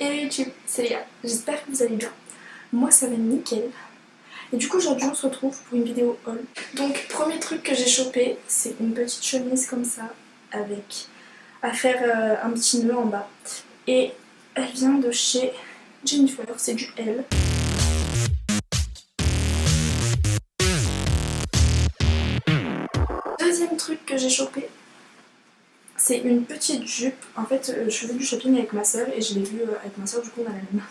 Et YouTube, c'est les gars, j'espère que vous allez bien. Moi ça va nickel. Et du coup aujourd'hui on se retrouve pour une vidéo haul. Donc premier truc que j'ai chopé, c'est une petite chemise comme ça, avec à faire un petit nœud en bas. Et elle vient de chez Jennifer, c'est du L. Deuxième truc que j'ai chopé, c'est une petite jupe. En fait, je faisais du shopping avec ma soeur et je l'ai vue avec ma soeur, du coup on a la même.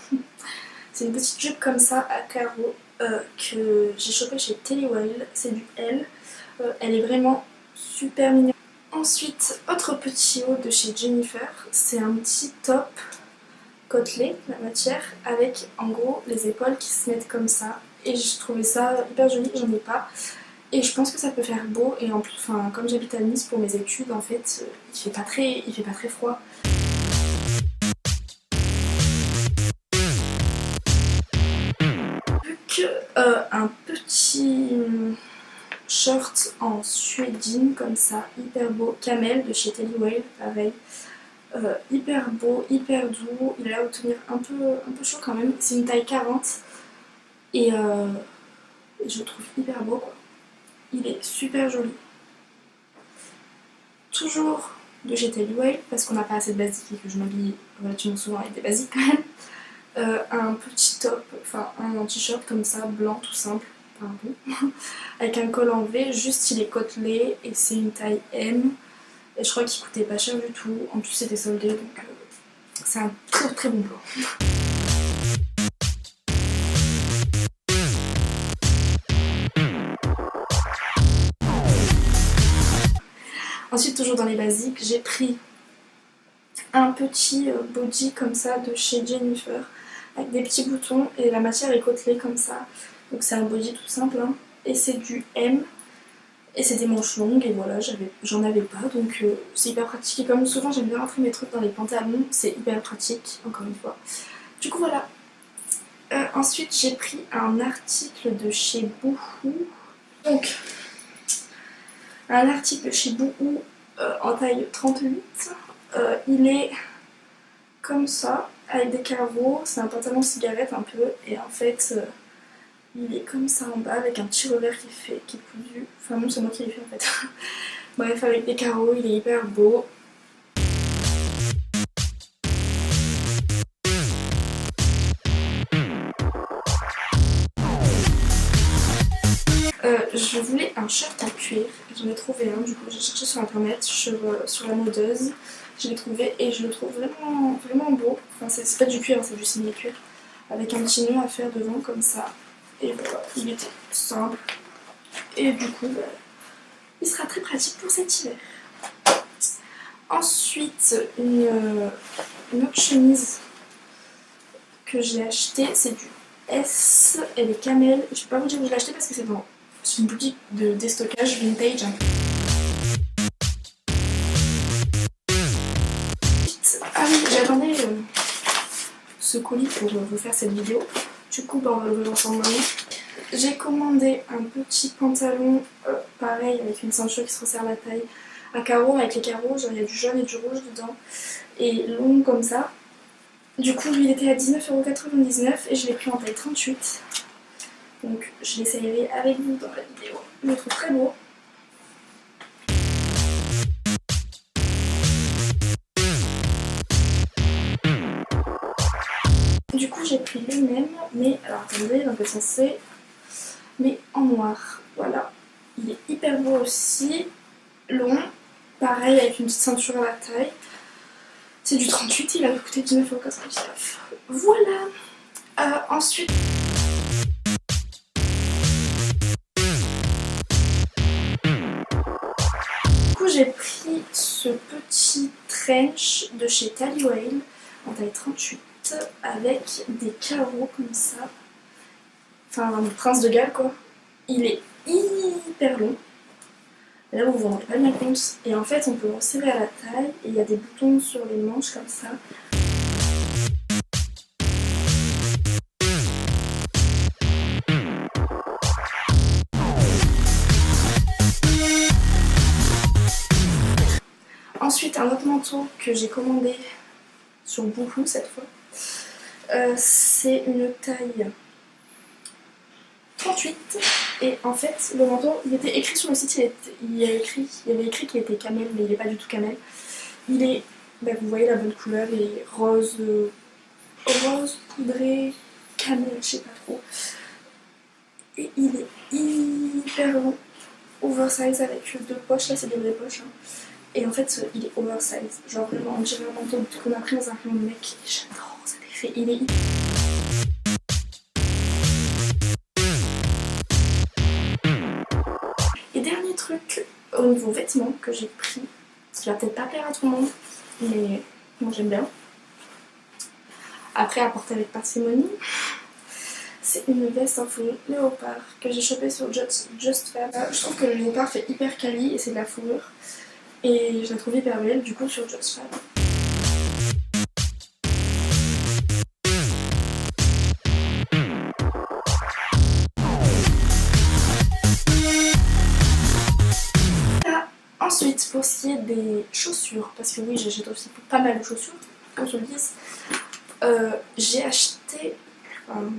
C'est une petite jupe comme ça à carreaux que j'ai chopé chez Tellywild, c'est du L. Elle est vraiment super mignonne. Ensuite, autre petit haut de chez Jennifer, c'est un petit top côtelé, la matière, avec en gros les épaules qui se mettent comme ça. Et je trouvais ça hyper joli, j'en ai pas. Et je pense que ça peut faire beau, et en plus, enfin, comme j'habite à Nice pour mes études, en fait, il fait pas très froid. Vu que un petit short en suédine comme ça, hyper beau, camel de chez Tellywild, pareil. Hyper beau, hyper doux, il a l'air de tenir un peu chaud quand même. C'est une taille 40 et je le trouve hyper beau quoi. Il est super joli. Toujours de chez Tellywild parce qu'on n'a pas assez de basiques et que je m'habille relativement souvent avec des basiques quand même. Un petit top, enfin un t-shirt comme ça, blanc tout simple, pardon, avec un col en V, juste il est côtelé et c'est une taille M. Et je crois qu'il coûtait pas cher du tout, en plus c'était soldé donc c'est un très bon plan. Ensuite, toujours dans les basiques, j'ai pris un petit body comme ça de chez Jennifer avec des petits boutons et la matière est côtelée comme ça. Donc c'est un body tout simple hein. Et c'est du M et c'est des manches longues et voilà, j'en avais pas donc c'est hyper pratique. Et comme souvent j'aime bien rentrer mes trucs dans les pantalons, c'est hyper pratique encore une fois. Du coup voilà. Ensuite j'ai pris un article de chez Boohoo. Donc un article chez Boohoo en taille 38. Il est comme ça, avec des carreaux, c'est un pantalon cigarette un peu, et en fait il est comme ça en bas avec un petit revers qui est cousu. Enfin non, c'est moi qui l'ai fait en fait. Bref, avec des carreaux, il est hyper beau. Je voulais un shirt en cuir, j'en ai trouvé un, du coup j'ai cherché sur internet, sur la modeuse, je l'ai trouvé et je le trouve vraiment beau. Enfin c'est pas du cuir, c'est du semi-cuir, avec un petit nœud à faire devant comme ça. Et voilà, il était simple et du coup bah, il sera très pratique pour cet hiver. Ensuite une autre chemise que j'ai achetée, c'est du S, elle est camel, je peux pas vous dire où je l'ai achetée parce que c'est une boutique de déstockage vintage. Ah oui, j'attendais ce colis pour vous faire cette vidéo. Du coup, on va le voir ensemble maintenant. J'ai commandé un petit pantalon, pareil, avec une ceinture qui se resserre la taille, à carreaux, avec les carreaux, genre il y a du jaune et du rouge dedans, et long comme ça. Du coup, lui, il était à 19,99€ et je l'ai pris en taille 38. Donc je l'essayerai avec vous dans la vidéo. Je le trouve très beau. Du coup j'ai pris le même, mais alors attendez, dans quel sens c'est, mais en noir. Voilà. Il est hyper beau aussi, long, pareil avec une petite ceinture à la taille. C'est du 38, il avait coûté 19,99€. Voilà. Ensuite. J'ai pris ce petit trench de chez Tellywild en taille 38 avec des carreaux comme ça. Enfin, un prince de Galles quoi. Il est hyper long. Là vous vous rendez pas bien compte. Et en fait on peut le resserrer à la taille et il y a des boutons sur les manches comme ça. Ensuite un autre manteau que j'ai commandé sur Boohoo cette fois. C'est une taille 38 et en fait le manteau il était écrit sur le site, il y avait écrit qu'il était camel mais il n'est pas du tout camel. Il est, bah, vous voyez la bonne couleur, il est rose, rose poudré, camel, je sais pas trop. Et il est hyper long, oversize avec deux poches, là c'est des vraies poches. Hein. Et en fait il est oversize, genre vraiment on dirait un manteau qu'on a pris dans un rayon de mec. J'adore cet effet, il est Et dernier truc au niveau vêtements que j'ai pris, ce qui va peut-être pas plaire à tout le monde, mais moi j'aime bien. Après à porter avec parcimonie, c'est une veste en fourrure léopard que j'ai chopée sur Just Fab. Je trouve que le léopard fait hyper quali et c'est de la fourrure. Et je la trouve hyper belle du coup sur Just Fab. Ensuite, pour ce qui est des chaussures, parce que oui, j'achète aussi pas mal de chaussures, qu'on se le dise, j'ai acheté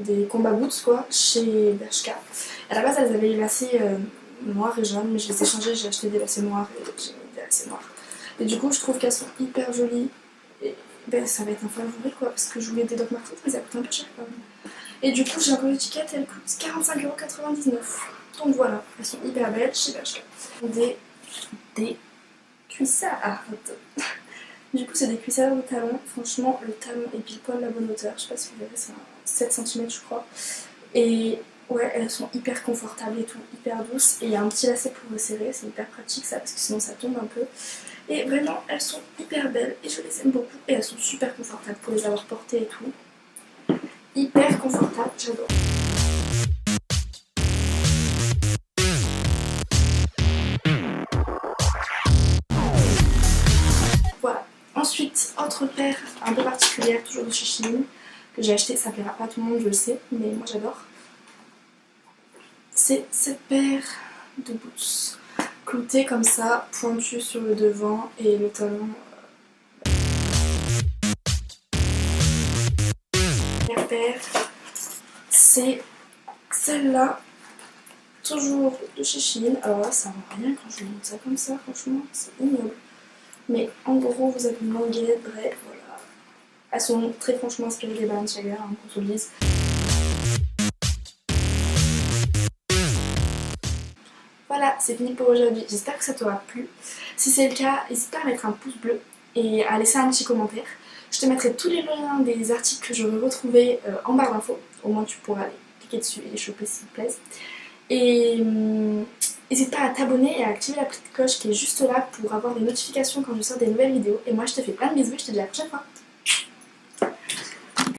des combat boots quoi, chez Bershka. À la base, elles avaient les lacets noirs et jaunes, mais je les ai changés, j'ai acheté des lacets noirs et j'ai mis des lacets noirs. Et du coup, je trouve qu'elles sont hyper jolies. Et ben, ça va être un favori quoi, parce que je voulais des Doc Martens, mais ça coûte un peu cher quand même. Et du coup, j'ai encore l'étiquette, elle coûte 45,99 €. Donc voilà, elles sont hyper belles chez Bershka. Des cuissards. Du coup, c'est des cuissards de talon. Franchement, le talon est pile poil la bonne hauteur. Je sais pas si vous verrez, c'est un 7 cm, je crois. Et ouais, elles sont hyper confortables et tout, hyper douces. Et il y a un petit lacet pour resserrer, c'est hyper pratique ça, parce que sinon ça tombe un peu. Et vraiment, elles sont hyper belles et je les aime beaucoup. Et elles sont super confortables pour les avoir portées et tout. Hyper confortables, j'adore. Voilà. Ensuite, autre paire un peu particulière, toujours de chez Shein, que j'ai acheté, ça plaira pas à tout le monde, je le sais, mais moi j'adore. C'est cette paire de boots, cloutée comme ça, pointue sur le devant et le talon. La paire, c'est celle-là, toujours de chez Shein. Alors là, ça va rien quand je monte ça comme ça, franchement, c'est ignoble. Mais en gros, vous avez une languette, bref, voilà. Elles sont très franchement inspirées des Balenciaga, hein, qu'on se le dise. Voilà, c'est fini pour aujourd'hui. J'espère que ça t'aura plu. Si c'est le cas, n'hésite pas à mettre un pouce bleu et à laisser un petit commentaire. Je te mettrai tous les liens des articles que j'aurai retrouvés en barre d'infos. Au moins tu pourras aller cliquer dessus et les choper s'ils te plaisent. Et n'hésite pas à t'abonner et à activer la petite cloche qui est juste là pour avoir des notifications quand je sors des nouvelles vidéos. Et moi je te fais plein de bisous et je te dis à la prochaine fois.